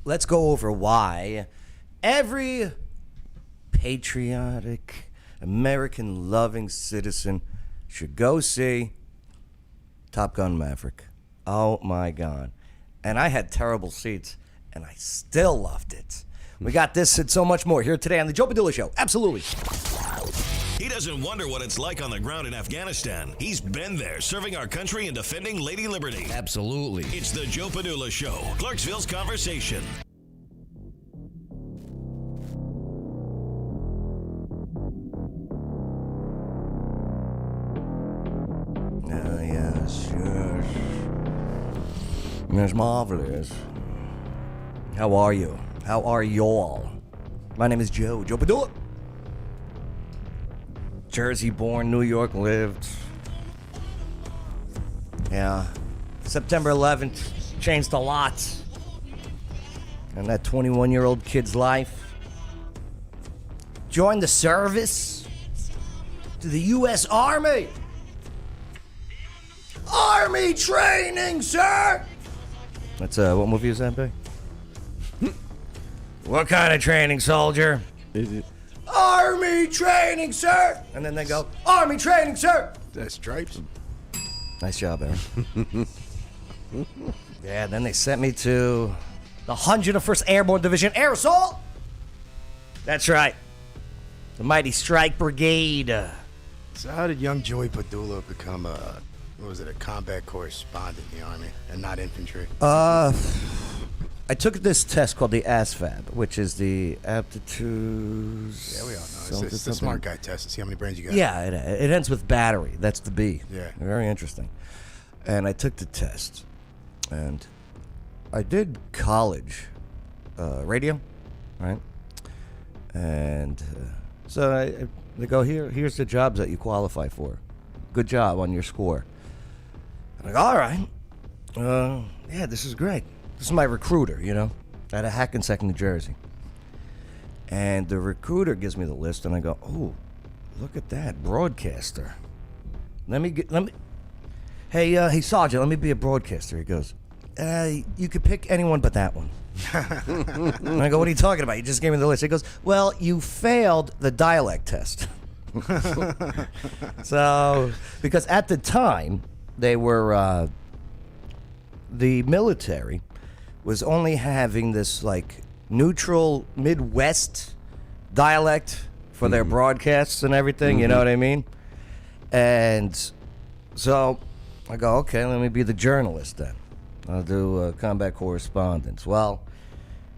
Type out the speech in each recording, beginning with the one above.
let's go over why every patriotic, American-loving citizen should go see Top Gun Maverick. Oh, my God. And I had terrible seats, and I still loved it. We got this and so much more here today on the Joe Padula Show. Absolutely. He doesn't wonder what it's like on the ground in Afghanistan. He's been there, serving our country and defending Lady Liberty. Absolutely. It's the Joe Padula Show, Clarksville's Conversation. Yes. Miss Marvelous. How are you? How are y'all? My name is Joe Padula. Jersey born, New York lived. Yeah. September 11th changed a lot. And that 21-year-old kid's life. Joined the service to the U.S. Army. Army training, sir! That's, what movie is that, babe? What kind of training, soldier? Is it? Army training, sir! And then they go, Army training, sir! That's Stripes? Nice job, Aaron. Yeah, then they sent me to the 101st Airborne Division Air Assault. That's right. The Mighty Strike Brigade. So how did young Joey Padula become a combat correspondent in the Army and not infantry? I took this test called the ASVAB, which is the aptitude. Yeah, we all know. It's the smart guy test to see how many brains you got. Yeah, it ends with battery. That's the B. Yeah. Very interesting. And I took the test. And I did college radio, right? And so they go, here's the jobs that you qualify for. Good job on your score. And I go, all right. Yeah, this is great. This is my recruiter, you know, out of Hackensack, New Jersey. And the recruiter gives me the list, and I go, oh, look at that, broadcaster. Hey, Sergeant, let me be a broadcaster. He goes, you could pick anyone but that one. And I go, what are you talking about? You just gave me the list. He goes, well, you failed the dialect test. So, because at the time, they were, the military was only having this, like, neutral Midwest dialect for their broadcasts and everything, you know what I mean? And so I go, okay, let me be the journalist then. I'll do combat correspondence. Well,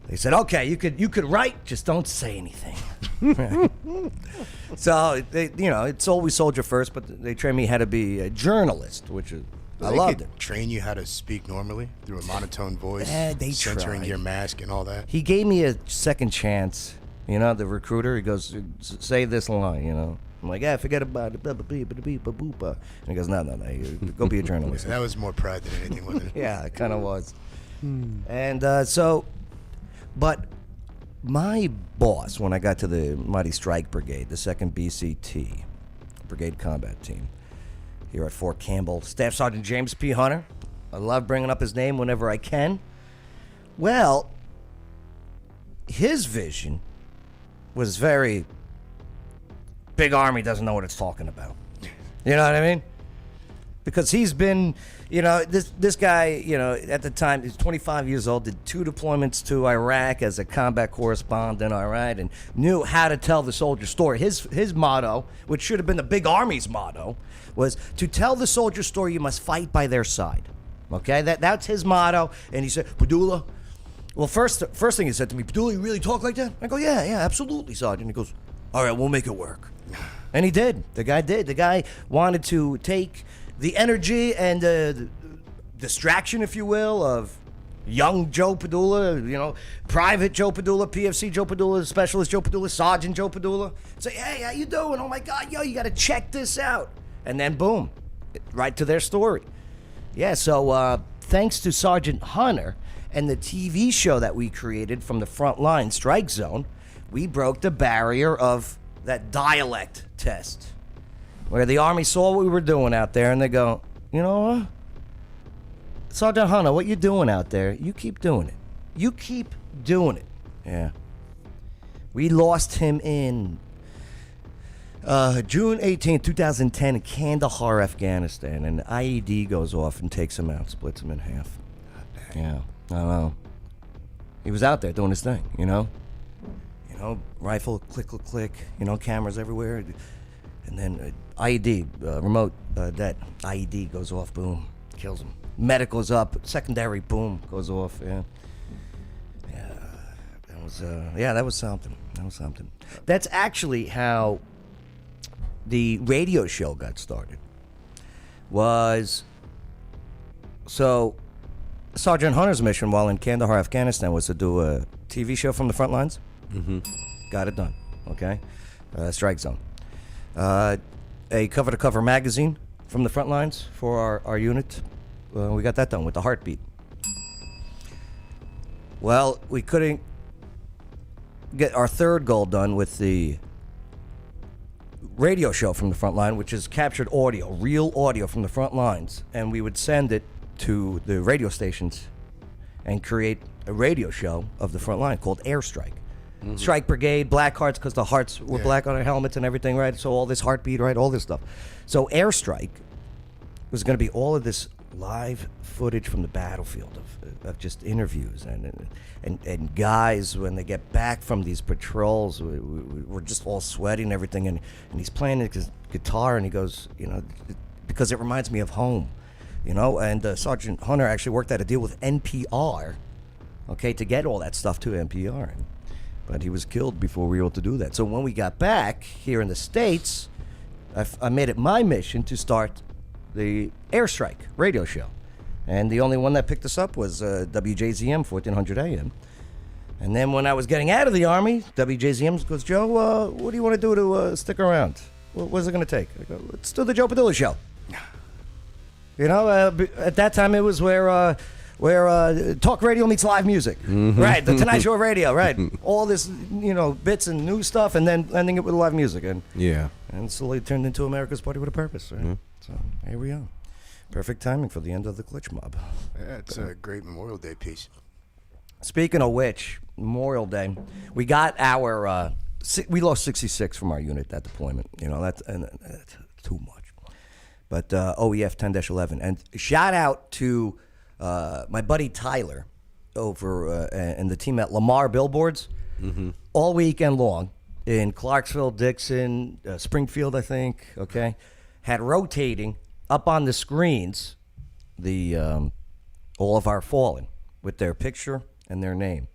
they said, okay, you could write, just don't say anything. So, it's always soldier first, but they trained me how to be a journalist, which is, I loved it. Train you how to speak normally through a monotone voice, they censoring tried. your mask and all that. He gave me a second chance. You know, the recruiter, he goes, say this line, you know. I'm like, yeah, forget about it. And he goes, no, go be a journalist. That was more pride than anything, wasn't it? Yeah, it kind of was. And but my boss, when I got to the Mighty Strike Brigade, the 2nd BCT, Brigade Combat Team, here at Fort Campbell, Staff Sergeant James P. Hunter. I love bringing up his name whenever I can. Well, his vision was very, big Army doesn't know what it's talking about. You know what I mean? Because he's been, this guy, at the time, he's 25 years old, did 2 deployments to Iraq as a combat correspondent, all right, and knew how to tell the soldier story. His motto, which should have been the big Army's motto, was to tell the soldier story, you must fight by their side. Okay, that's his motto. And he said, Padula, well, first thing he said to me, Padula, you really talk like that? I go, yeah, absolutely, Sergeant. He goes, all right, we'll make it work. And he did. The guy did. The guy wanted to take the energy and the distraction, if you will, of young Joe Padula, Private Joe Padula, PFC Joe Padula, Specialist Joe Padula, Sergeant Joe Padula. Say, hey, how you doing? Oh, my God, you got to check this out. And then, boom, right to their story. Yeah, so thanks to Sergeant Hunter and the TV show that we created from the front line, Strike Zone, we broke the barrier of that dialect test, where the Army saw what we were doing out there, and they go, you know what? Sergeant Hunter, what you doing out there, you keep doing it. You keep doing it. Yeah. We lost him in June 18, 2010 in Kandahar, Afghanistan. An IED goes off and takes him out, splits him in half. Yeah, I don't know. He was out there doing his thing, you know? You know, rifle, click, click, click, you know, cameras everywhere. And then IED, remote that IED goes off, boom, kills him. Medical's up, secondary, boom, goes off, yeah. That was something. That's actually how the radio show got started. So Sergeant Hunter's mission while in Kandahar, Afghanistan, was to do a TV show from the front lines. Mm-hmm. Got it done. Okay. Strike Zone. A cover-to-cover magazine from the front lines for our unit. We got that done with the heartbeat. Well, we couldn't get our third goal done with the radio show from the front line, which is captured audio, real audio from the front lines, and we would send it to the radio stations and create a radio show of the front line called Airstrike. Mm-hmm. Strike Brigade, black hearts, because the hearts were black on our helmets and everything, right? So all this heartbeat, right? All this stuff. So Airstrike was going to be all of this live footage from the battlefield of just interviews and guys when they get back from these patrols, we're just all sweating and everything, and he's playing his guitar and he goes, you know, because it reminds me of home, you know. And Sergeant Hunter actually worked out a deal with NPR, okay, to get all that stuff to NPR, but he was killed before we were able to do that. So when we got back here in the States, I made it my mission to start the Airstrike radio show. And the only one that picked us up was WJZM 1400 AM. And then when I was getting out of the Army, WJZM goes, Joe, what do you want to do to stick around? What's it going to take? I go, let's do the Joe Padula Show. You know, at that time it was where talk radio meets live music. Mm-hmm. Right, the Tonight Show radio, right. All this, you know, bits and new stuff, and then ending it with live music. And slowly turned into America's Party with a Purpose, right? Mm-hmm. So here we are. Perfect timing for the end of the Glitch Mob. Yeah, it's a great Memorial Day piece. Speaking of which, Memorial Day, we got our, we lost 66 from our unit, that deployment. You know, that's too much. But OEF 10-11. And shout out to my buddy Tyler over and the team at Lamar Billboards, all weekend long in Clarksville, Dixon, Springfield, I think, okay, had rotating up on the screens the all of our fallen with their picture and their name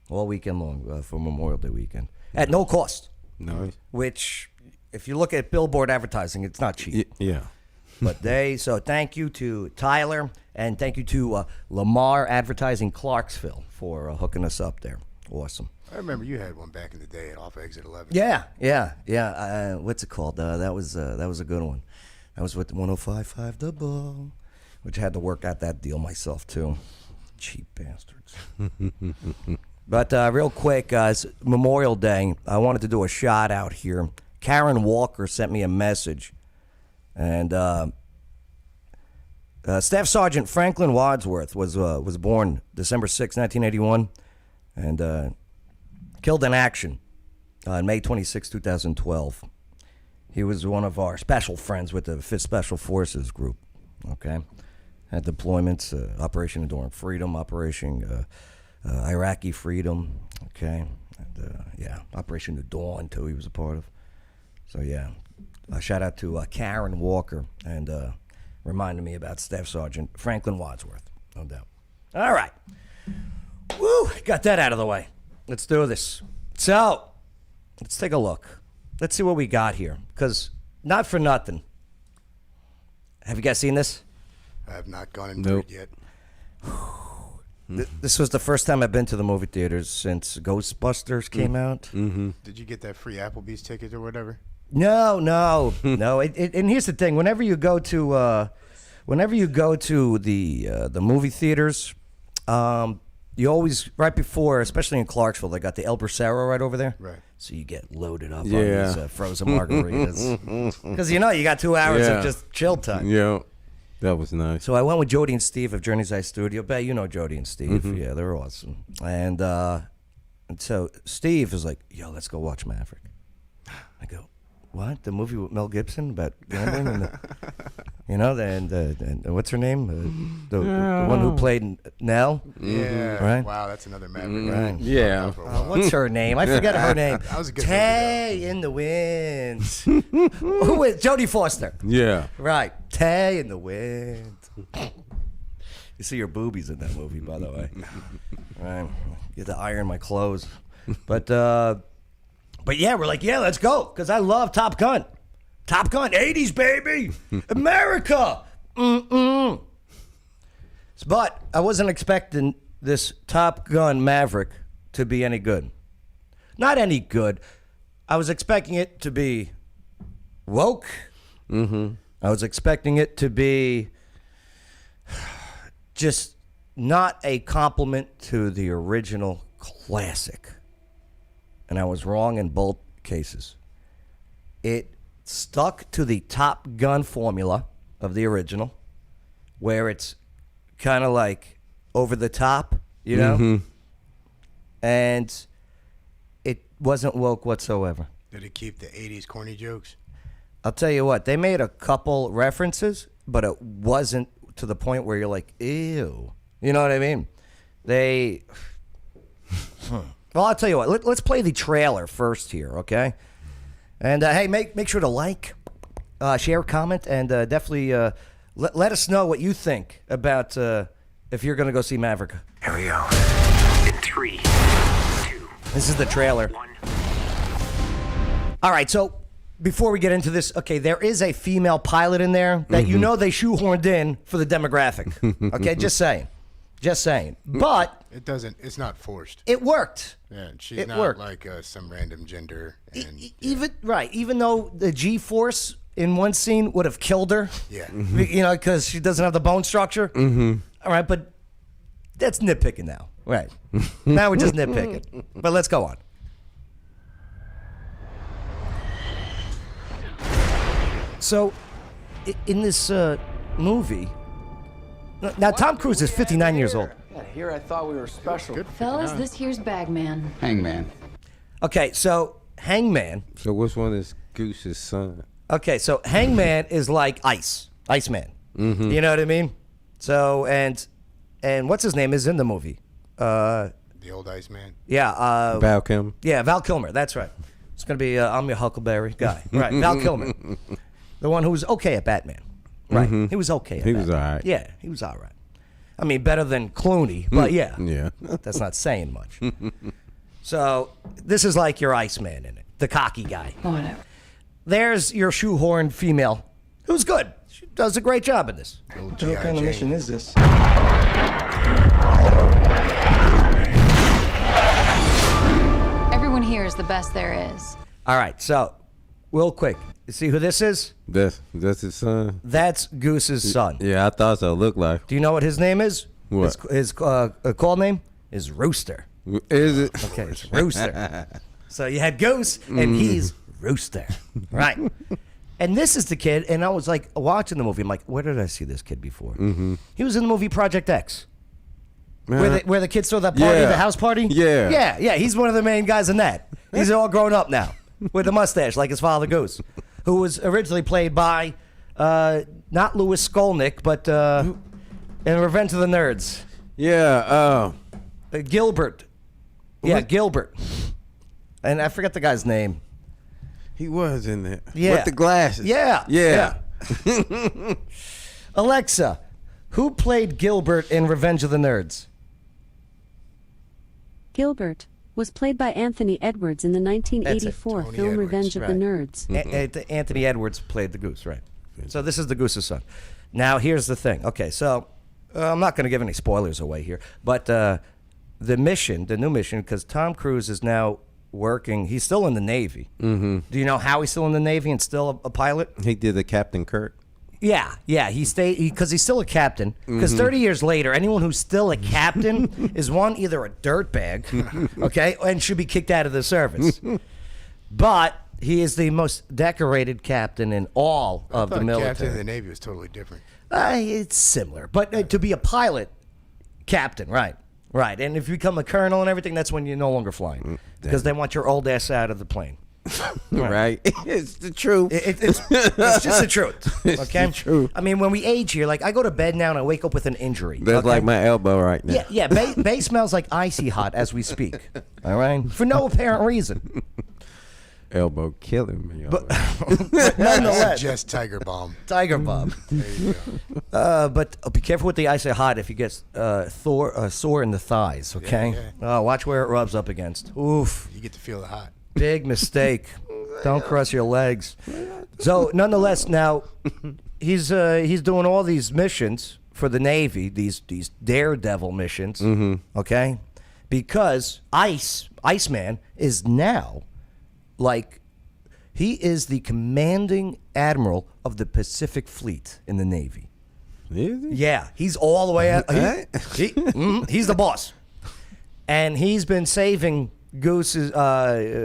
all weekend long for Memorial Day weekend at no cost. Nice. Which, if you look at billboard advertising, it's not cheap. Yeah. But so thank you to Tyler and thank you to Lamar Advertising Clarksville for hooking us up there. Awesome. I remember you had one back in the day at off exit 11. Yeah. What's it called? That was a good one. That was with 105.5 The Ball, which I had to work out that deal myself too. Cheap bastards. But real quick, guys, Memorial Day, I wanted to do a shout out here. Karen Walker sent me a message, and Staff Sergeant Franklin Wadsworth was born December 6, 1981, and killed in action on May 26, 2012. He was one of our special friends with the 5th Special Forces group, okay? Had deployments, Operation Enduring Freedom, Operation Iraqi Freedom, okay? And, Operation New Dawn, too, he was a part of. So, yeah, shout out to Karen Walker and reminded me about Staff Sergeant Franklin Wadsworth, no doubt. All right. Woo, got that out of the way. Let's do this. So, let's take a look. Let's see what we got here, because not for nothing. Have you guys seen this? I have not gone into it yet. This was the first time I've been to the movie theaters since Ghostbusters came out. Mm-hmm. Did you get that free Applebee's ticket or whatever? No. And here's the thing: whenever you go to the movie theaters, you always, right before, especially in Clarksville, they got the El Bracero right over there. Right. So you get loaded up on these frozen margaritas. Because, you got 2 hours of just chill time. Yeah, that was nice. So I went with Jody and Steve of Journey's Eye Studio. Bet you know Jody and Steve. Mm-hmm. Yeah, they're awesome. And And so Steve is like, yo, let's go watch Maverick. I go, what? The movie with Mel Gibson about gambling? And what's her name? The one who played Nell? Yeah. Right? Wow, that's another Maverick. Right. Yeah. What's her name? I forget her name. That was a good Tay in the wind. Who is Jodie Foster? Yeah. Right. Tay in the wind. You see your boobies in that movie, by the way. Right. You have to iron my clothes. But yeah, we're like, yeah, let's go. Because I love Top Gun. Top Gun, 80s, baby. America. But I wasn't expecting this Top Gun Maverick to be any good. Not any good. I was expecting it to be woke. I was expecting it to be just not a compliment to the original classic. And I was wrong in both cases. It stuck to the Top Gun formula of the original, where it's kind of like over the top, you know? And it wasn't woke whatsoever. Did it keep the 80s corny jokes? I'll tell you what, they made a couple references, but it wasn't to the point where you're like, ew. You know what I mean? Well, I'll tell you what, let's play the trailer first here, okay? And hey, make sure to like, share, comment, and definitely let us know what you think about if you're going to go see Maverick. Here we go. In 3, 2. This is the trailer. 1. All right, so before we get into this, okay, there is a female pilot in there that you know they shoehorned in for the demographic. Okay, just saying. But It's not forced. it worked. Yeah, and she's It not worked. like some random gender. And Even though the G-force in one scene would have killed her, yeah. because she doesn't have the bone structure. All right, but that's nitpicking now. Right. Now we're just nitpicking. But let's go on. So, in this movie, now Tom Cruise is 59 years old. Yeah, here I thought we were special. Fellas, this here's Bagman. Hangman. Okay, so Hangman. So which one is Goose's son? Okay, so Hangman is like Iceman. You know what I mean? So and what's his name is in the movie? The old Iceman. Yeah. Val Kilmer. Yeah, Val Kilmer. That's right. It's gonna be I'm your Huckleberry guy. Right, Val Kilmer, the one who was okay at Batman. Right, he was okay. At He Batman. was all right. Yeah, he was all right. I mean, better than Clooney, but yeah. Yeah. That's not saying much. So this is like your Iceman in it, the cocky guy. Whatever. There's your shoehorned female, who's good. She does a great job in this. What kind of mission is this? Everyone here is the best there is. All right, so real quick, you see who this is? That's his son. That's Goose's son. Yeah, I thought so. Looked like. Do you know what his name is? What? His call name is Rooster. Is it? Okay, it's Rooster. So you had Goose, and he's Rooster. Right. And this is the kid, and I was like watching the movie. I'm like, where did I see this kid before? He was in the movie Project X. Where the kids throw that party, Yeah. the house party? Yeah. Yeah. He's one of the main guys in that. He's all grown up now with a mustache like his father Goose, who was originally played by not Louis Skolnick, but in Revenge of the Nerds. Yeah. Gilbert. Yeah, Gilbert. And I forget the guy's name. He was in there. Yeah. With the glasses. Yeah. Yeah. Alexa, who played Gilbert in Revenge of the Nerds? Gilbert was played by Anthony Edwards in the 1984 Tony film Edwards, Revenge of the right. Nerds. Anthony Edwards played the Goose, right? So this is the Goose's son. Now here's the thing. Okay, so I'm not going to give any spoilers away here, but the new mission, because Tom Cruise is now working. He's still in the Navy. Do you know how he's still in the Navy and still a pilot? He did the Captain Kirk. Yeah. He stayed because he's still a captain. Because 30 years later, anyone who's still a captain is either a dirtbag, okay, and should be kicked out of the service. But he is the most decorated captain in all of the military. Captain of the Navy was totally different. It's similar, but to be a pilot, captain, right? Right, and if you become a colonel and everything, that's when you're no longer flying because they want your old ass out of the plane. Right. It's the truth. It's just the truth. Okay? the truth. I mean, when we age here, like I go to bed now and I wake up with an injury. That's okay? like my elbow right now. Yeah. Bay smells like icy hot as we speak. All right? For no apparent reason. Elbow killing me. But I nonetheless, suggest Tiger Balm. Tiger Bomb. There you go. But be careful with the icy hot if you get sore in the thighs, okay? Yeah. Watch where it rubs up against. Oof. You get to feel the hot. Big mistake. Don't cross your legs. So, nonetheless, now he's doing all these missions for the Navy, these daredevil missions, okay? Because Iceman is now like he is the commanding admiral of the Pacific Fleet in the Navy. Is he? Yeah, he's all the way out. He's the boss, and he's been saving Goose's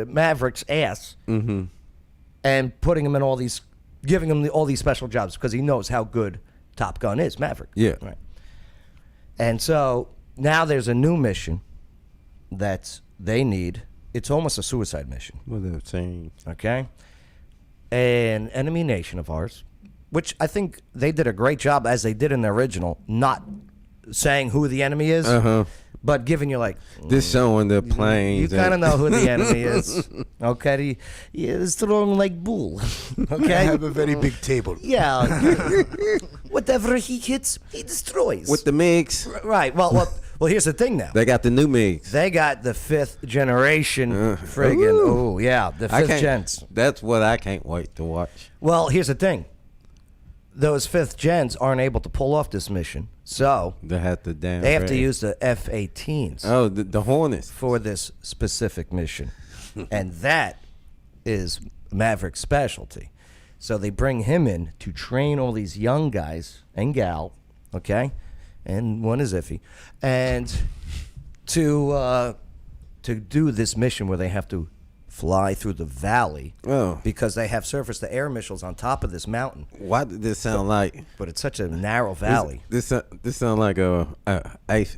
Maverick's ass, and putting him in all these, giving him all these special jobs because he knows how good Top Gun is, Maverick. Yeah. Right. And so now there's a new mission that they need. It's almost a suicide mission. What they're saying. Okay? An enemy nation of ours, which I think they did a great job, as they did in the original, not saying who the enemy is, but giving you like... This showing the planes. You kind of know who the enemy is. Okay? He's strong like bull. I Okay? have a very big table. Yeah. Whatever he hits, he destroys. With the MiGs. Right. Well, here's the thing now. They got the new MiGs. They got the 5th generation friggin'. Oh, yeah. The 5th gens. That's what I can't wait to watch. Well, here's the thing. Those 5th gens aren't able to pull off this mission, so They have to damn. they have to use the F-18s Oh, the Hornets. for this specific mission, and that is Maverick's specialty. So they bring him in to train all these young guys and gal, okay, and one is iffy, and to do this mission where they have to fly through the valley because they have surface-to-air missiles on top of this mountain. Why did this sound like? But it's such a narrow valley. This sound like a ice.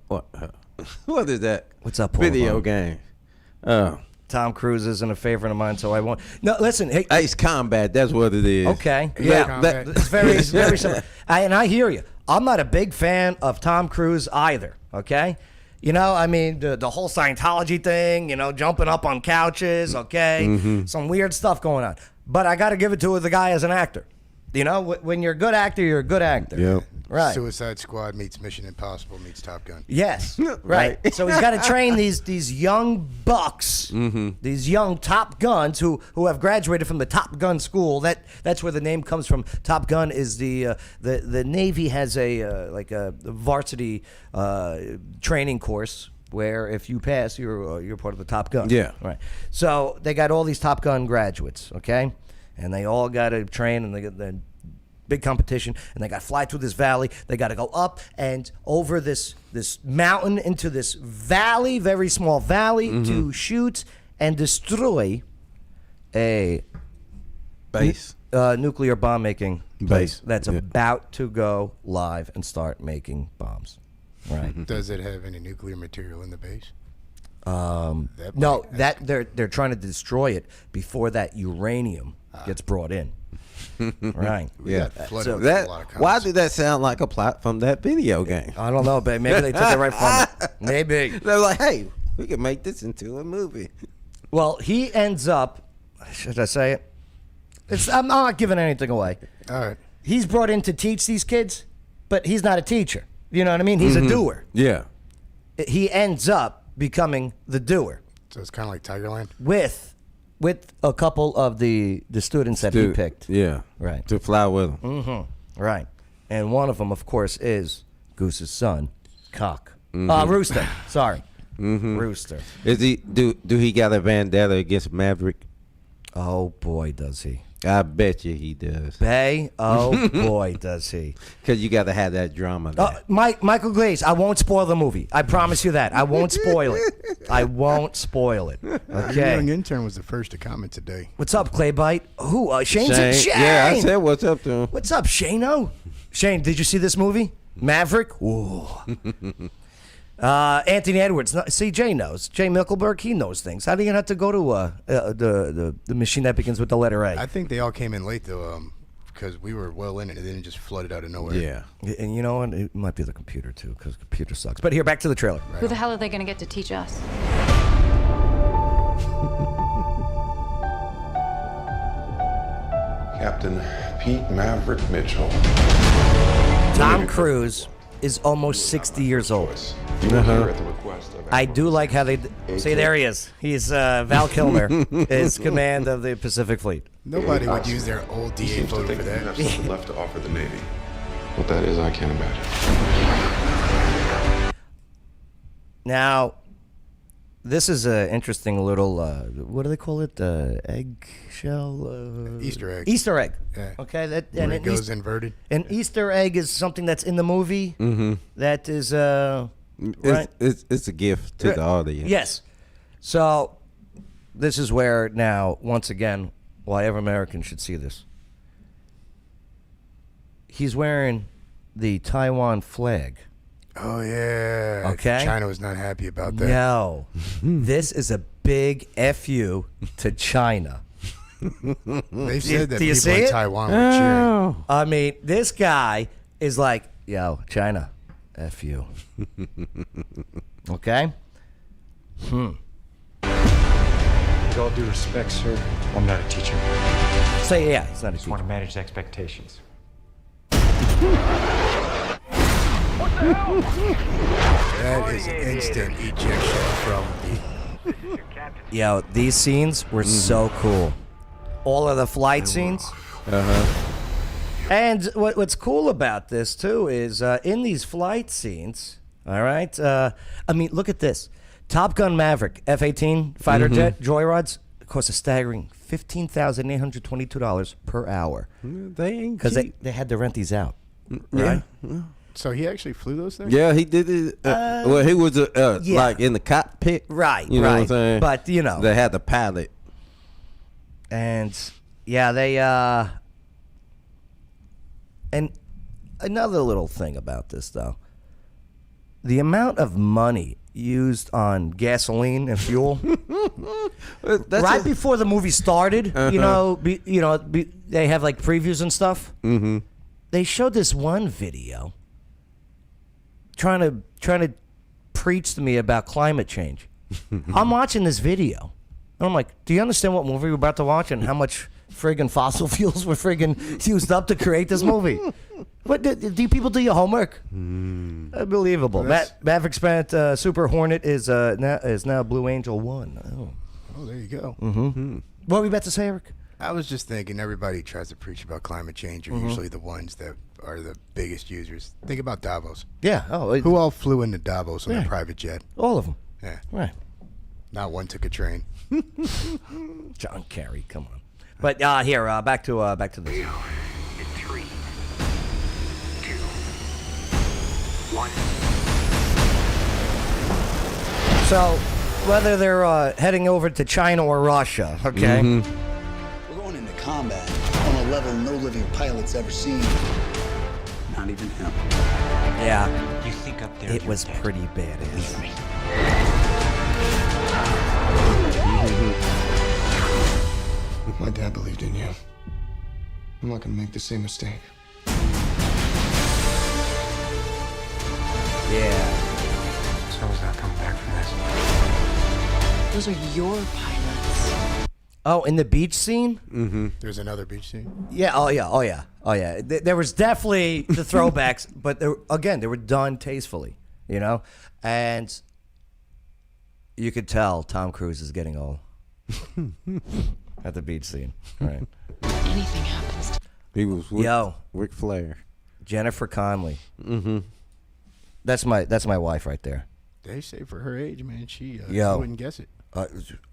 What is that? What's up, Paul? Video game. Oh, Tom Cruise isn't a favorite of mine, so I won't. No, listen. Hey, Ice Combat. That's what it is. okay. Yeah, Yeah, that- it's very similar. And I hear you. I'm not a big fan of Tom Cruise either, okay? You know, I mean, the whole Scientology thing, you know, jumping up on couches, okay? Some weird stuff going on. But I got to give it to the guy as an actor. You know, when you're a good actor, you're a good actor. Yep. Right. Suicide Squad meets Mission Impossible meets Top Gun. Yes, right. So he's got to train these young bucks, these young Top Guns who have graduated from the Top Gun school. That's where the name comes from. Top Gun is the Navy has a like a varsity training course where if you pass, you're part of the Top Gun. Yeah. Right. So they got all these Top Gun graduates, okay, and they all got to train, and they got the big competition, and they got to fly through this valley. They got to go up and over this mountain into this valley, very small valley, to shoot and destroy a Base. nuclear bomb making place Base, that's yeah. about to go live and start making bombs. Right. Does it have any nuclear material in the base? No, that they're trying to destroy it before that uranium gets brought in. Right. Yeah. got flooded So with That. a lot of Why comments. did that sound like a plot from that video game? I don't know, but maybe they took it right from it. Maybe. They're like, hey, we can make this into a movie. Well, he ends up. Should I say it? I'm not giving anything away. All right. He's brought in to teach these kids, but he's not a teacher. You know what I mean? He's a doer. Yeah. He ends up becoming the doer So it's kind of like Tigerland. with a couple of the students that he To- picked. Yeah. Right. To fly with them. Right. And one of them, of course, is Goose's son, Cock. Rooster. Sorry. Rooster. Is he? Do he got a vendetta against Maverick? Oh, boy, does he. I bet you he does. Bay? Oh, boy, does he. Because you got to have that drama there. Michael Glaze, I won't spoil the movie. I promise you that. I won't spoil it. I won't spoil it. Your Okay. young intern was the first to comment today. What's up, Claybite? Who? Shane's in Shane. Yeah, I said what's up to him. What's up, Shane-o? Shane, did you see this movie? Maverick? Ooh. Anthony Edwards. See, Jay knows. Jay Mickelberg, he knows things. How do you have to go to the machine that begins with the letter A? I think they all came in late, though, because we were well in it. It didn't just flood it out of nowhere. Yeah. And you know what? It might be the computer, too, because the computer sucks. But here, back to the trailer. Who the hell are they going to get to teach us? Captain Pete Maverick Mitchell. Tom Cruise is almost 60 years old. You were here at the request of I do like how they... See, there he is. He's Val Kilmer, is command of the Pacific Fleet. Nobody would use their old He DA seems to photo think for that you that. have something left to offer the Navy. What that is, I can't imagine. Now, this is an interesting little... what do they call it? Eggshell? Easter egg. Easter egg. Yeah. Okay. Where it goes inverted. An Easter egg is something that's in the movie that is... right? It's a gift to the audience. Yes. So, this is where now, once again, why every American should see this. He's wearing the Taiwan flag. Oh, yeah. Okay. China was not happy about that. No. This is a big FU to China. They said that do you people see in it? Taiwan were cheering. I mean, this guy is like, yo, China, F you. Okay? With all due respect, sir, I'm not a teacher. Say, yeah, he's not a Just want teacher. to manage expectations. That is instant ejection from the... Yo, these scenes were so cool. All of the flight scenes. And what's cool about this, too, is in these flight scenes, all right? I mean, look at this. Top Gun Maverick, F-18 fighter jet, joyrides, cost a staggering $15,822 per hour. They ain't Because cheap. they had to rent these out. Yeah. Right? So he actually flew those things? Yeah, he did it. Well, he was yeah. like in the cockpit. Right, You know right. what I'm saying? But, you know. They had the pilot. And, yeah, they... And another little thing about this, though. The amount of money used on gasoline and fuel... right before the movie started, you know, they have, like, previews and stuff. Mm-hmm. They showed this one video trying to preach to me about climate change. I'm watching this video, and I'm like, do you understand what movie we're about to watch and how much friggin' fossil fuels were friggin' used up to create this movie? What do you people do your homework? Unbelievable. Maverick spent Super Hornet is now Blue Angel 1. Oh, there you go. What were we about to say, Eric? I was just thinking, everybody tries to preach about climate change are usually the ones that are the biggest users. Think about Davos. Yeah. Oh, Who all flew into Davos on Yeah. a private jet? all of them. Yeah. Right. Not one took a train. John Kerry, come on. But here, back to this. In 3, 2, 1. So, whether they're heading over to China or Russia, okay? We're going into combat on a level no living pilot's ever seen. Not even him. Yeah, You think up there it you're was dead. pretty badass. Me. My dad believed in you. I'm not gonna make the same mistake. Yeah. So is not coming back from this. Those are your pilots. Oh, in the beach scene? There's another beach scene. Yeah. Oh yeah. There was definitely the throwbacks, but they were done tastefully, you know, and you could tell Tom Cruise is getting old at the beach scene, right? Anything happens to He was with Yo. Ric Flair. Jennifer Connelly. That's my wife right there. They say for her age, man, she Yo. wouldn't guess it.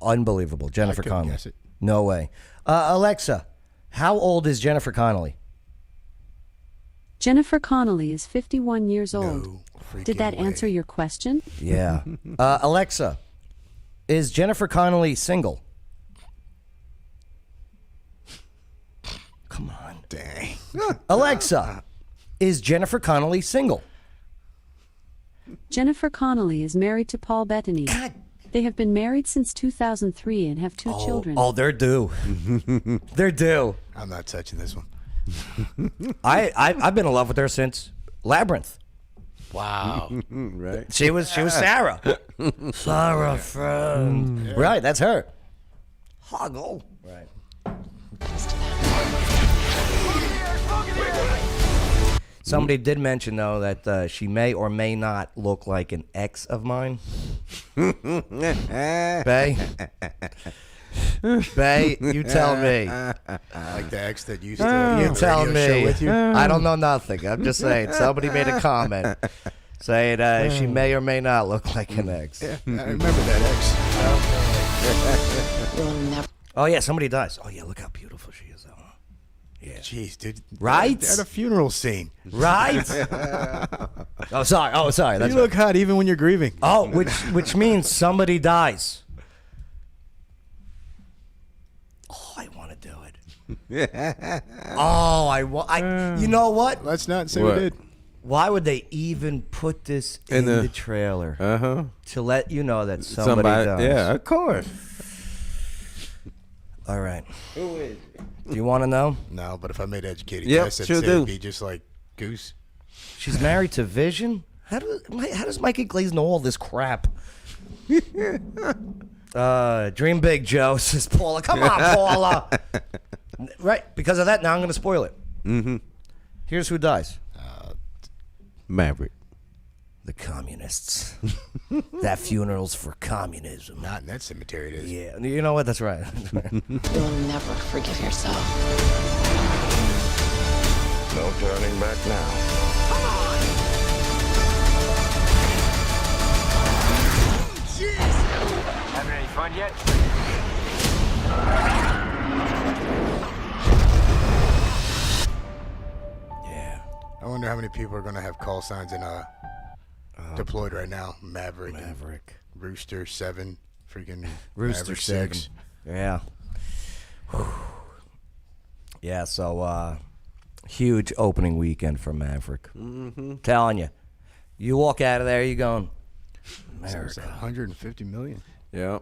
Unbelievable, Jennifer couldn't Connelly. guess it. No way. Alexa, how old is Jennifer Connelly? Jennifer Connelly is 51 years old. No freaking Did that way. answer your question? Yeah. Alexa, is Jennifer Connelly single? Come on. Dang. Alexa, is Jennifer Connelly single? Jennifer Connelly is married to Paul Bettany. God. They have been married since 2003 and have 2 children. Oh, they're due. They're due. I'm not touching this one. I've been in love with her since Labyrinth. Wow. Right. She was Sarah. Sarah friend. Right, that's her. Hoggle. Right. Somebody did mention though that she may or may not look like an ex of mine. Bay. Bay, you tell me. Like the ex that used to You tell show me. with you? I don't know nothing. I'm just saying. Somebody made a comment saying she may or may not look like an ex. Yeah, I remember that ex. You'll never. Oh yeah, somebody dies. Oh yeah, look how beautiful she is. Yeah. Jeez, dude. Right? At a funeral scene. Right? Oh sorry. That's You look hot even when you're grieving. Oh, which means somebody dies. Oh, I want to do it. You know what? Let's not say What? we did. Why would they even put this in the trailer? To let you know that somebody dies. Yeah, of course. All right. Who is it? Do you want to know? No, but if I made educated Yep, guess, sure it'd do. be just like Goose. She's married to Vision? How does Mikey Glaze know all this crap? Dream big, Joe, says Paula. Come on, Paula. Right, because of that, now I'm going to spoil it. Here's who dies. Maverick. The communists. That funeral's for communism. Not in that cemetery, it is. Yeah, you know what? That's right. You'll never forgive yourself. No turning back now. Having any fun yet? Yeah. I wonder how many people are going to have call signs in deployed right now. Maverick. Rooster 7. Freaking Rooster Maverick 7. 6. Yeah. Yeah, so huge opening weekend for Maverick. Telling you. You walk out of there, you're going, America. 150 million. Yeah.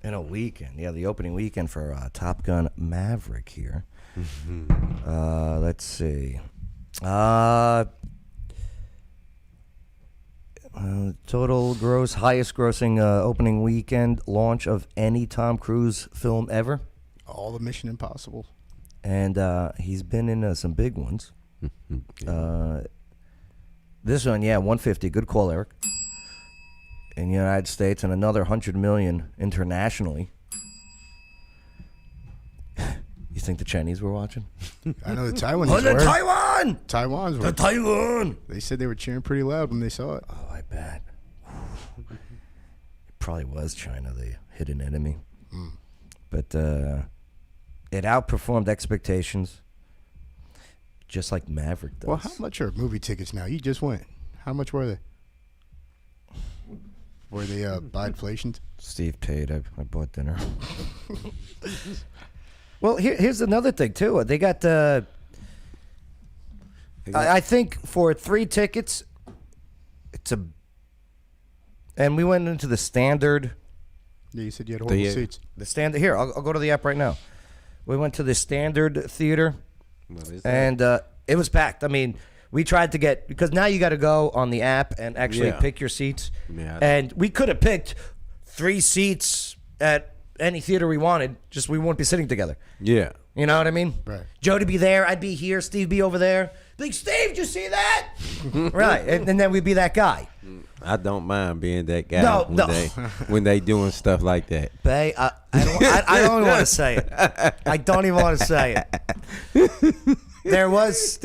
In a weekend. Yeah, the opening weekend for Top Gun Maverick here. Let's see. Total gross, highest grossing opening weekend launch of any Tom Cruise film ever. All the Mission Impossible. And he's been in some big ones. This one, yeah, 150. Good call, Eric. In the United States, and another 100 million internationally. You think the Chinese were watching? I know the Taiwanese Oh, the were. Taiwan! Taiwan's were. The Taiwan! They said they were cheering pretty loud when they saw it. Oh, I bet. It probably was China, the hidden enemy. But it outperformed expectations, just like Maverick does. Well, how much are movie tickets now? You just went. How much were they? Were they by inflation? Steve paid. I bought dinner. Well, here's another thing, too. They got, I think for 3 tickets, and we went into the standard. Yeah, you said you had horrible seats. The standard, here, I'll go to the app right now. We went to the standard theater, What is that? and it was packed. I mean, we tried to get, because now you got to go on the app and actually pick your seats. Yeah. And we could have picked 3 seats at any theater we wanted, just we wouldn't be sitting together. Yeah. You know what I mean? Right. Jody be there, I'd be here, Steve be over there. Like, Steve, did you see that? Right, and then we'd be that guy. I don't mind being that guy when they doing stuff like that. Bay, I don't even want to say it. I don't even want to say it. There was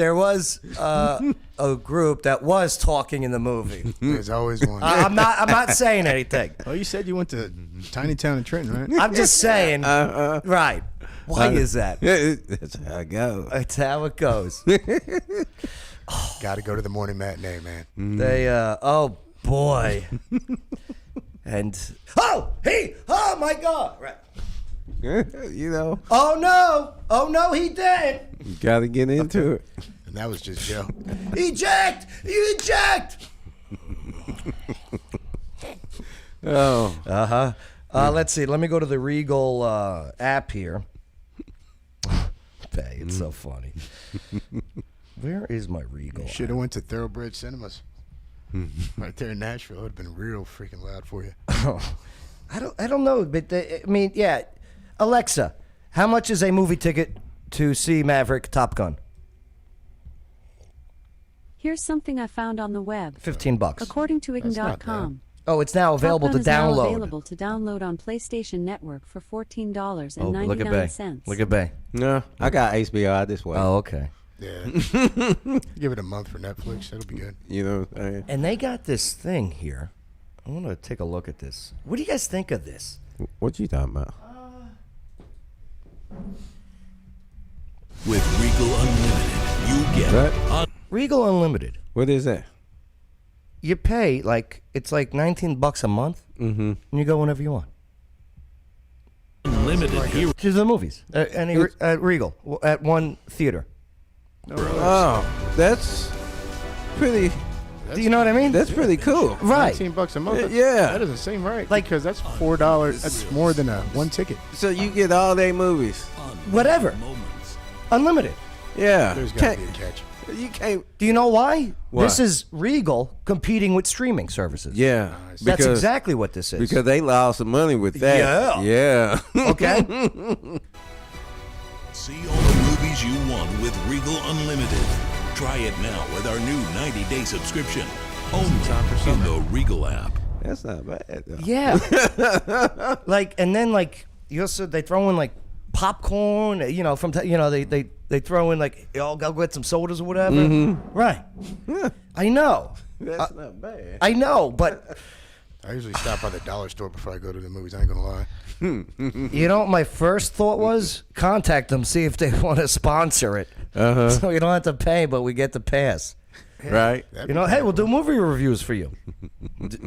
a group that was talking in the movie. There's always one. I'm not saying anything. Oh, you said you went to Tiny Town in Trenton, right? I'm just saying. Right. Why is that? That's how it goes. That's how it goes. Got to go to the morning matinee, man. They oh boy. And oh my God. Right. You know, Oh no, he did. you got to get into it. And that was just Joe. Eject! You eject! Oh. Let's see. Let me go to the Regal app here. Bay, it's so funny. Where is my Regal? Should have went to Thoroughbred Cinemas. Right there in Nashville. It would have been real freaking loud for you. I don't know, but I mean, yeah. Alexa, how much is a movie ticket to see Maverick Top Gun? Here's something I found on the web. $15. According to That's not Ign.com. Oh, it's now available to Top Gun is now download. available to download on PlayStation Network for $14.99. Oh, look at Bay. Look at Bay. No, I got HBO this way. Oh, okay. Yeah. Give it a month for Netflix. That'll be good. You know what I'm saying? And they got this thing here. I want to take a look at this. What do you guys think of this? What you talking about? With Regal Unlimited, you get Regal Unlimited. What is that? You pay it's like $19 a month, and you go whenever you want unlimited hero. to the movies. Regal at one theater. Oh, that's pretty. Do you know what I mean? That's pretty cool. Right. $19 a month. Yeah. That doesn't seem right. Because that's $4. That's more than one ticket. So you get all their movies. Whatever. Unlimited. Yeah. There's got to be a catch. You can't. Do you know why? Why? This is Regal competing with streaming services. Yeah. That's exactly what this is. Because they lost some money with that. Yeah. Yeah. Okay. See all the movies you want with Regal Unlimited. Try it now with our new 90-day subscription. Only in the Regal app. That's not bad, though. Yeah. And then you also they throw in popcorn. They throw in I'll go get some sodas or whatever. Mm-hmm. Right. I know. That's not bad. I know, but I usually stop by the dollar store before I go to the movies. I ain't gonna lie. you know what my first thought was? Contact them, see if they want to sponsor it. So you don't have to pay, but we get the pass. Right. Hey, we'll do movie reviews for you.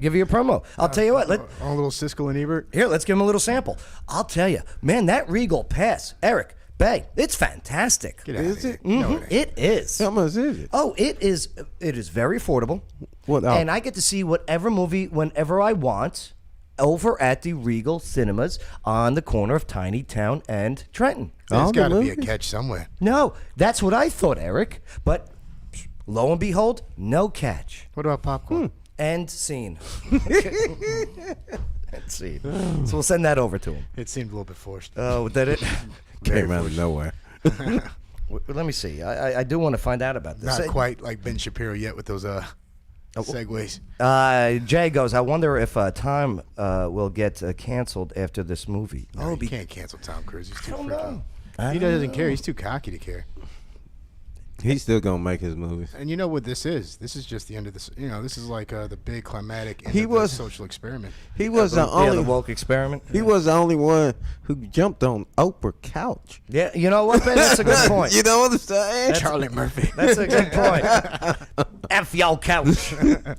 Give you a promo. I'll tell you what. On a little Siskel and Ebert. Here, let's give them a little sample. I'll tell you, man, that Regal pass, Eric, Bay, it's fantastic. Get out of here. No, it is. How much is it? Oh, it is. It is very affordable. What? And I get to see whatever movie whenever I want over at the Regal Cinemas on the corner of Tiny Town and Trenton. There's got to be a catch somewhere. No, that's what I thought, Eric. But lo and behold, no catch. What about popcorn? End scene. End scene. So we'll send that over to him. It seemed a little bit forced. Oh, did it? Came out of nowhere. Let me see. I do want to find out about this. Not quite like Ben Shapiro yet with those segues. Jay goes, I wonder if Tom will get canceled after this movie. No, you can't cancel Tom Cruise. He's too freaking. I He don't doesn't know. care. He's too cocky to care. He's still gonna make his movies. And you know what this is? This is just the end of this. This is like the big climatic end He of was- the social experiment. He was the the only. woke experiment. He was the only one who jumped on Oprah couch. Yeah, you know what, Ben? That's a good point. You know what I'm saying? Charlie Murphy. That's a good point. F y'all couch. Then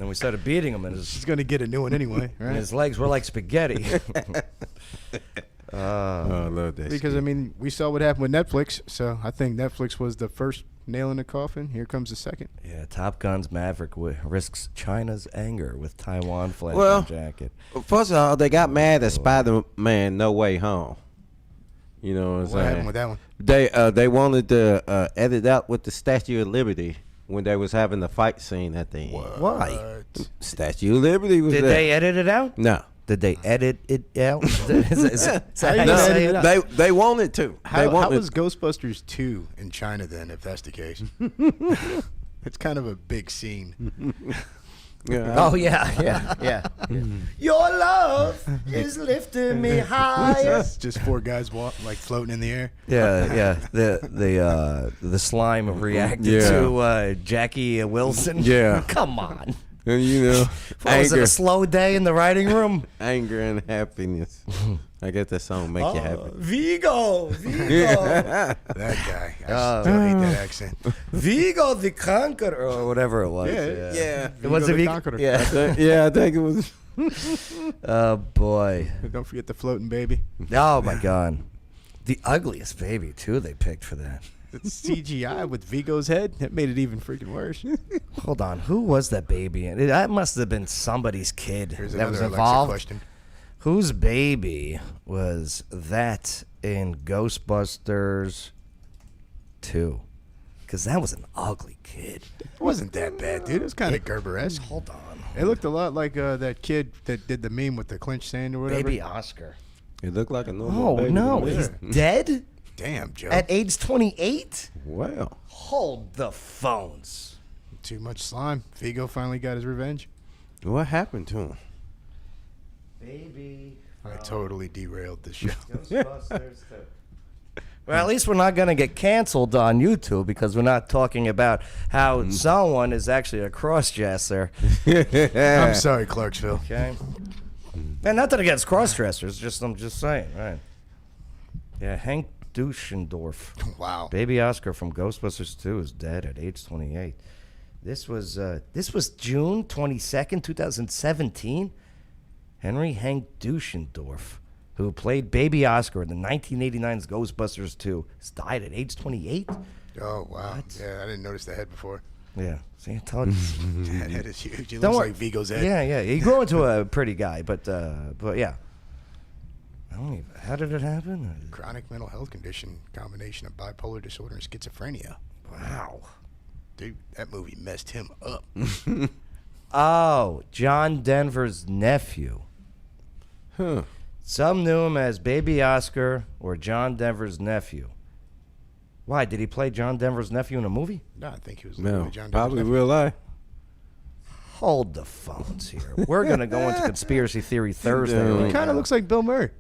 we started beating him, and He's gonna get a new one anyway, and right? his legs were like spaghetti. Oh, I love that. Because I mean, we saw what happened with Netflix, so I think Netflix was the first nail in the coffin. Here comes the second. Yeah, Top Gun's Maverick risks China's anger with Taiwan flag Well- on jacket. First of all, they got mad at Spider-Man No Way Home. You know what I'm What saying? happened with that one? They wanted to edit out with the Statue of Liberty when they was having the fight scene at the end. Why? Statue of Liberty was Did there. they edit it out? No. Did they edit it out? Is that how you No, say it? They wanted to. How wanted was Ghostbusters 2 in China then, if that's the case? It's kind of a big scene. Yeah, Oh yeah. Your love is lifting me higher. Just four guys floating in the air. Yeah. The slime reacted Yeah. to Jackie Wilson. Yeah. Come on. and you know, What, was it anger, a slow day in the writing room? anger and happiness. I guess that song make you happy. Vigo. That guy. I still hate that accent. Vigo the Conqueror, or whatever it was. Yeah. It was Vigo a the Vigo. Conqueror. Yeah. Yeah, I think it was. Oh boy. Don't forget the floating baby. Oh my God. The ugliest baby too. They picked for that. The CGI with Vigo's head, that made it even freaking worse. Hold on, who was that baby? That must have been somebody's kid Here's that was another Alexa involved. question. Whose baby was that in Ghostbusters 2? Because that was an ugly kid. It wasn't that bad, dude. It was kind of Gerber-esque. Hold on. It looked a lot like that kid that did the meme with the clinch sand or whatever. Baby Oscar. It looked like a normal Oh, baby. no. to me. He's dead? Damn, Joe. At age 28? Wow. Hold the phones. Too much slime. Vigo finally got his revenge. What happened to him? Baby. I totally derailed the show. Ghostbusters 2. Well, at least we're not going to get canceled on YouTube because we're not talking about how someone is actually a cross-dresser. I'm sorry, Clarksville. Okay. And nothing against cross-dressers, I'm just saying, right? Yeah, Hank Duschendorf. Wow. Baby Oscar from Ghostbusters 2 is dead at age 28. This was June 22nd, 2017. Henry Hank Duschendorf, who played Baby Oscar in the 1989 Ghostbusters 2, died at age 28. Oh, wow. Yeah, I didn't notice the head before. Yeah. See, I told you. That head is huge. He Don't looks worry. like Vigo's head. Yeah. He grew into a pretty guy, but yeah. I don't even, how did it happen? Chronic mental health condition, combination of bipolar disorder and schizophrenia. Wow. Dude, that movie messed him up. Oh, John Denver's nephew. Huh. Some knew him as Baby Oscar or John Denver's nephew. Why, did he play John Denver's nephew in a movie? No, I think he was No, literally John Denver's probably nephew. real life. Hold the phones here. We're going to go into Conspiracy Theory Thursday. No. Right He kind of now. looks like Bill Murray.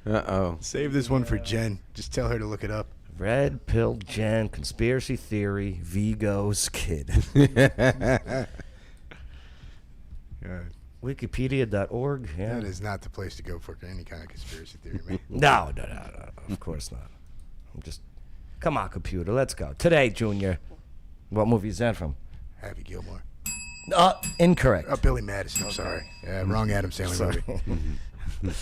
Uh-oh. Save this one for Jen. Just tell her to look it up. Red Pill Jen, Conspiracy Theory, Vigo's kid. Wikipedia.org. Yeah. That is not the place to go for any kind of conspiracy theory, man. No. Of course not. Come on, computer. Let's go. Today, Junior. What movie is that from? Happy Gilmore. Incorrect. Billy Madison. I'm sorry. Yeah, wrong Adam Sandler movie.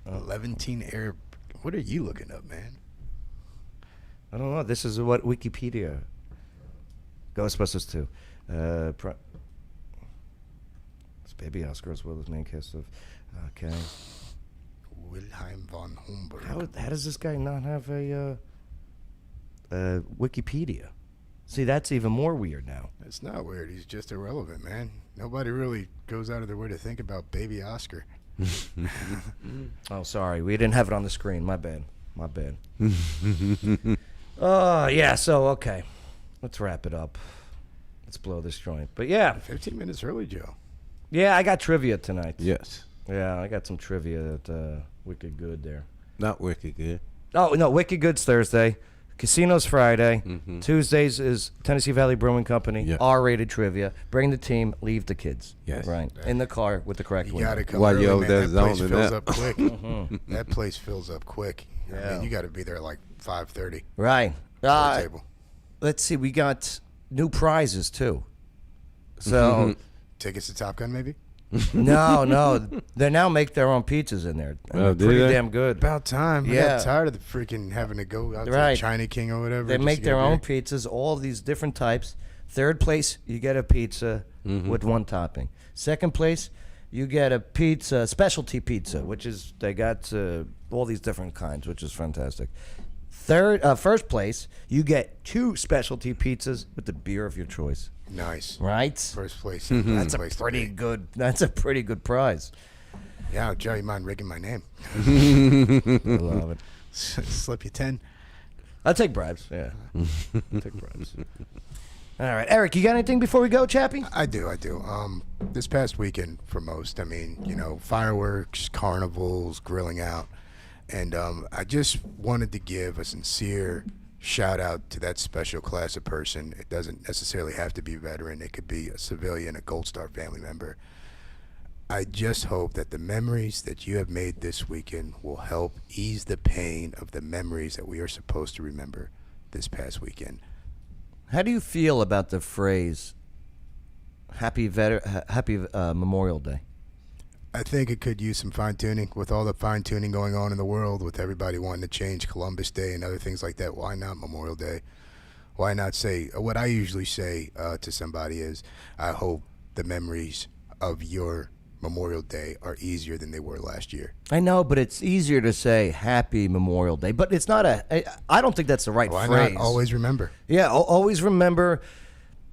11 Air. What are you looking up, man? I don't know. This is what Wikipedia. Ghostbusters 2. It's Baby Oscar as well as main cast of. Okay. Wilhelm von Homburg. How does this guy not have a Wikipedia? See, that's even more weird now. It's not weird. He's just irrelevant, man. Nobody really goes out of their way to think about Baby Oscar. Oh, sorry. We didn't have it on the screen. My bad. Oh, yeah. So, okay. Let's wrap it up. Let's blow this joint. But, yeah. 15 minutes early, Joe. Yeah, I got trivia tonight. Yes. Yeah, I got some trivia at Wicked Good there. Not wicked good. Oh, no. Wicked Good's Thursday. Casino's Friday. Mm-hmm. Tuesdays is Tennessee Valley Brewing Company. Yeah. R-rated trivia. Bring the team. Leave the kids. Yes. Right. In the car with the correct You window. got to come While early, you're man. over there That place zoning fills out. up quick. That place fills up quick. I Yeah. mean, you got to be there like 5:30. Right. Table. Let's see. We got new prizes, too. So, Tickets to Top Gun, maybe? no. They now make their own pizzas in there. And Oh, they're do pretty they? damn good. About time. I Yeah. got tired of the freaking having to go out Right. to China King or whatever. They just make to get their a own beer. pizzas, all these different types. Third place, you get a pizza with one topping. Second place, you get a pizza, specialty pizza, which is, they got all these different kinds, which is fantastic. First place, you get 2 specialty pizzas with the beer of your choice. Nice. Right? First place. That's a place to pretty be. good. That's a pretty good prize. Yeah, Joe, you mind rigging my name? I love it. Slip you 10. I'll take bribes. Yeah, I'll take bribes. All right, Eric, you got anything before we go, Chappie? I do. This past weekend, for most, I mean, fireworks, carnivals, grilling out, and I just wanted to give a sincere shout out to that special class of person. It doesn't necessarily have to be a veteran. It could be a civilian, a Gold Star family member. I just hope that the memories that you have made this weekend will help ease the pain of the memories that we are supposed to remember this past weekend. How do you feel about the phrase "Happy Memorial Day"? I think it could use some fine-tuning. With all the fine-tuning going on in the world, with everybody wanting to change Columbus Day and other things like that, why not Memorial Day? Why not say, what I usually say to somebody is, I hope the memories of your Memorial Day are easier than they were last year. I know, but it's easier to say Happy Memorial Day. But it's not I don't think that's the right Why phrase. not always remember? Yeah, always remember.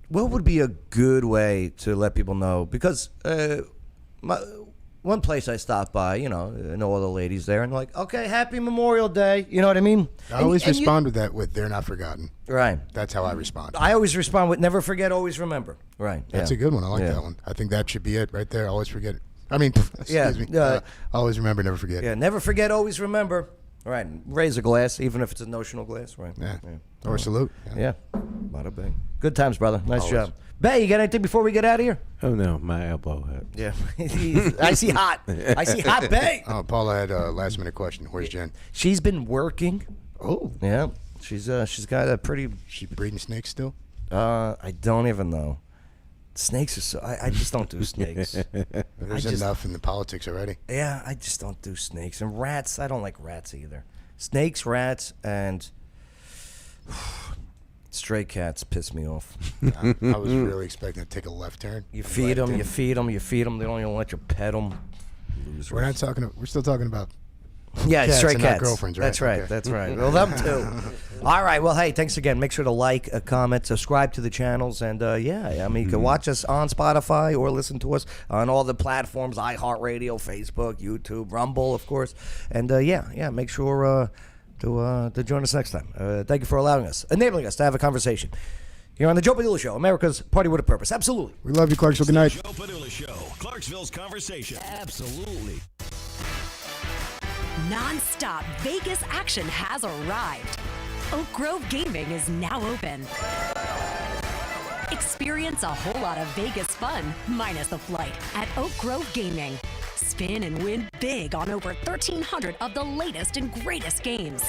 What would be a good way to let people know? Because one place I stopped by, I know all the ladies there, and like, okay, Happy Memorial Day. You know what I mean? I always respond with that with "They're not forgotten." Right. That's how I respond. I always respond with "Never forget, always remember." Right. That's a good one. I like that one. I think that should be it right there. Always forget it. I mean, excuse me. Always remember, never forget. Yeah, never forget, always remember. Right. Raise a glass, even if it's a notional glass. Right. Yeah. Or salute. Yeah. Bada bing. Good times, brother. Nice job. Bay, you got anything before we get out of here? Oh, no, my elbow hurt. Yeah. I see hot. I see hot Bay. Oh, Paula had a last-minute question. Where's Jen? She's been working. Oh. Yeah. She's got a pretty... She breeding snakes still? I don't even know. Snakes are so... I just don't do snakes. There's enough in the politics already. Yeah, I just don't do snakes. And rats, I don't like rats either. Snakes, rats, and... stray cats piss me off. I was really expecting to take a left turn. You feed them. They don't even let you pet them. Losers. We're not talking... We're still talking about... Yeah, cats stray and cats. Not girlfriends, right? That's right. Okay. That's right. Well, them too. All right. Well, hey, thanks again. Make sure to like, comment, subscribe to the channels, and you can watch us on Spotify or listen to us on all the platforms: iHeartRadio, Facebook, YouTube, Rumble, of course. And make sure to join us next time. Thank you for enabling us to have a conversation here on the Joe Padula Show, America's Party with a Purpose. Absolutely. We love you, Clarksville. Good night. Joe Padula Show, Clarksville's conversation. Absolutely. Non-stop Vegas action has arrived. Oak Grove Gaming is now open. Experience a whole lot of Vegas fun, minus the flight, at Oak Grove Gaming. Spin and win big on over 1,300 of the latest and greatest games.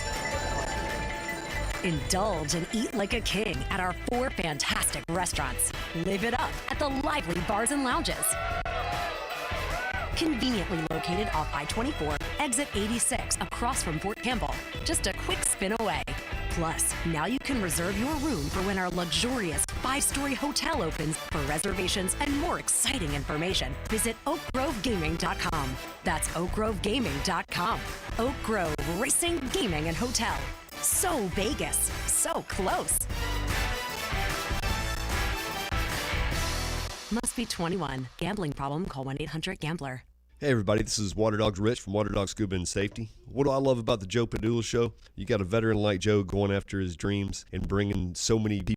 Indulge and eat like a king at our 4 fantastic restaurants. Live it up at the lively bars and lounges. Conveniently located off I-24, exit 86, across from Fort Campbell. Just a quick spin away. Plus, now you can reserve your room for when our luxurious 5-story hotel opens. For reservations and more exciting information, visit oakgrovegaming.com. That's oakgrovegaming.com. Oak Grove Racing, Gaming, and Hotel. So Vegas, so close. Must be 21. Gambling problem? Call 1-800-GAMBLER. Hey everybody, this is Water Dogs Rich from Water Dog Scuba and Safety. What do I love about the Joe Padula Show? You got a veteran like Joe going after his dreams and bringing so many people